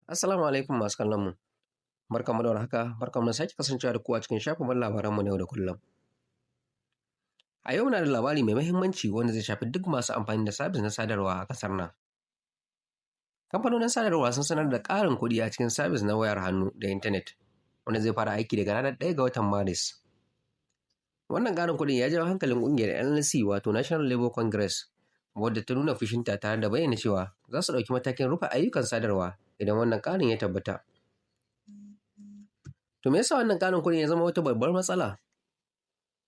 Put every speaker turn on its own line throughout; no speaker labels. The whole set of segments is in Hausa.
Assalamu alaikum masu kallon mu. Barkanmu da warhaka, barkanmu da sake kasancewa da ku a cikin shafin labaranmu na yau da kullum. A yau na da labari mai muhimmanci wanda zai shafi duk masu amfani da sabis na sadarwa a ƙasar nan. Kamfanonin sadarwa sun sanar da ƙarin kuɗi a cikin sabis na wayar hannu da intanet, wanda zai fara aiki daga ranar 1 ga watan Maris. Wannan ƙarin kuɗin ya jawo hankalin ƙungiyar NLC wato National Labour Congress, wadda ta nuna fushinta tare da bayyana cewa za su ɗauki matakin rufe ayyukan sadarwa idan wannan ƙarin ya tabbata. To me yasa wannan ƙarin kuɗin ya zama wata babbar matsala?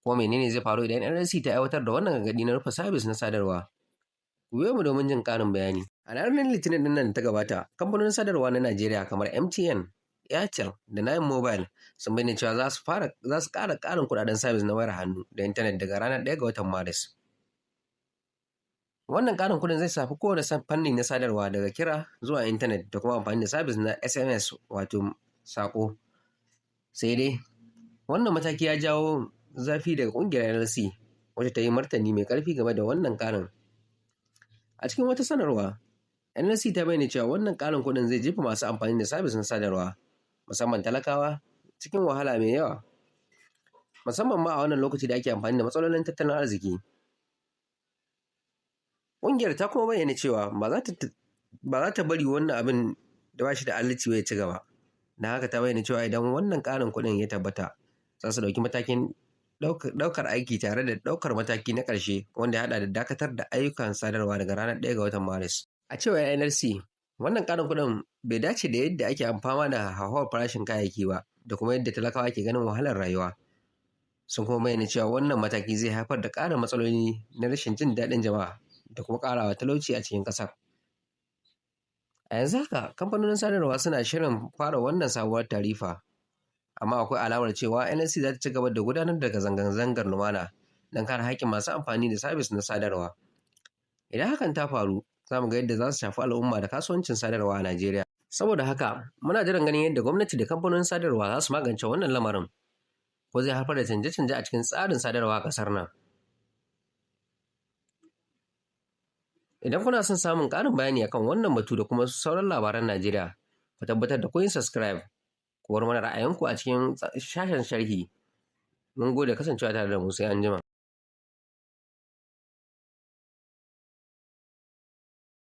Kuma menene zai faru idan NLC ta aiwatar da wannan gargaɗi na rufe sabis na sadarwa? Ku biyo mu domin jin ƙarin bayani. A ranar Litinin ɗin nan da ta gabata, kamfanonin sadarwa na Najeriya kamar MTN, Airtel da Nine Mobile sun bayyana cewa za su ƙara ƙarin kuɗaɗen sabis na wayar hannu da intanet daga ranar 1 ga watan Maris. Wannan ƙarin kuɗin zai shafi kowane fanni na sadarwa daga kira zuwa intanet da kuma amfani da sabis na SMS wato saƙo. Sai dai wannan mataki ya jawo zafi daga ƙungiyar NLC, wacce ta yi martani mai ƙarfi game da wannan ƙarin. A cikin wata sanarwa, NLC ta bayyana cewa wannan ƙarin kuɗin zai jefa masu amfani da sabis na sadarwa, musamman talakawa, cikin wahala mai yawa, musamman ma a wannan lokaci da ake amfani da matsalolin tattalin arziki. Ƙungiyar ta kuma bayyana cewa ba za ta bari wannan abin da ba shi da adalci ya ci gaba. Don haka ta bayyana cewa idan wannan ƙarin kuɗin ya tabbata, za su ɗauki matakin ɗaukar aiki tare da ɗaukar mataki na ƙarshe wanda ya haɗa da dakatar da ayyukan sadarwa daga ranar 1 ga watan Maris. A cewar NLC, wannan ƙarin kuɗin bai dace da yadda ake fama da hauhawar farashin kayayyaki ba da kuma yadda talakawa ke ganin wahalar rayuwa. Sun kuma bayyana cewa wannan mataki zai haifar da ƙarin matsaloli na rashin jin daɗin jama'a da kuma ƙarawa talauci a cikin ƙasar. A yanzu haka, kamfanonin sadarwa suna shirin fara wannan sabuwar tarifa, amma akwai alamar cewa NLC za ta ci gaba da gudanar da zanga-zangar lumana don kare haƙƙin masu amfani da sabis na sadarwa. Idan hakan ta faru, za mu ga yadda za su shafi al'umma da kasuwancin sadarwa a Najeriya. Saboda haka, muna jiran ganin yadda gwamnati da kamfanonin sadarwa za su magance wannan lamarin, ko zai haifar da canje-canje a cikin tsarin sadarwa a ƙasar nan. Idan kuna son samun ƙarin bayani akan wannan batu da kuma sauran labaran Najeriya, ku tabbatar da kun yi subscribe, ku bar mana ra'ayinku a cikin sashen sharhi. Mun gode kasancewa tare da mu, sai anjima.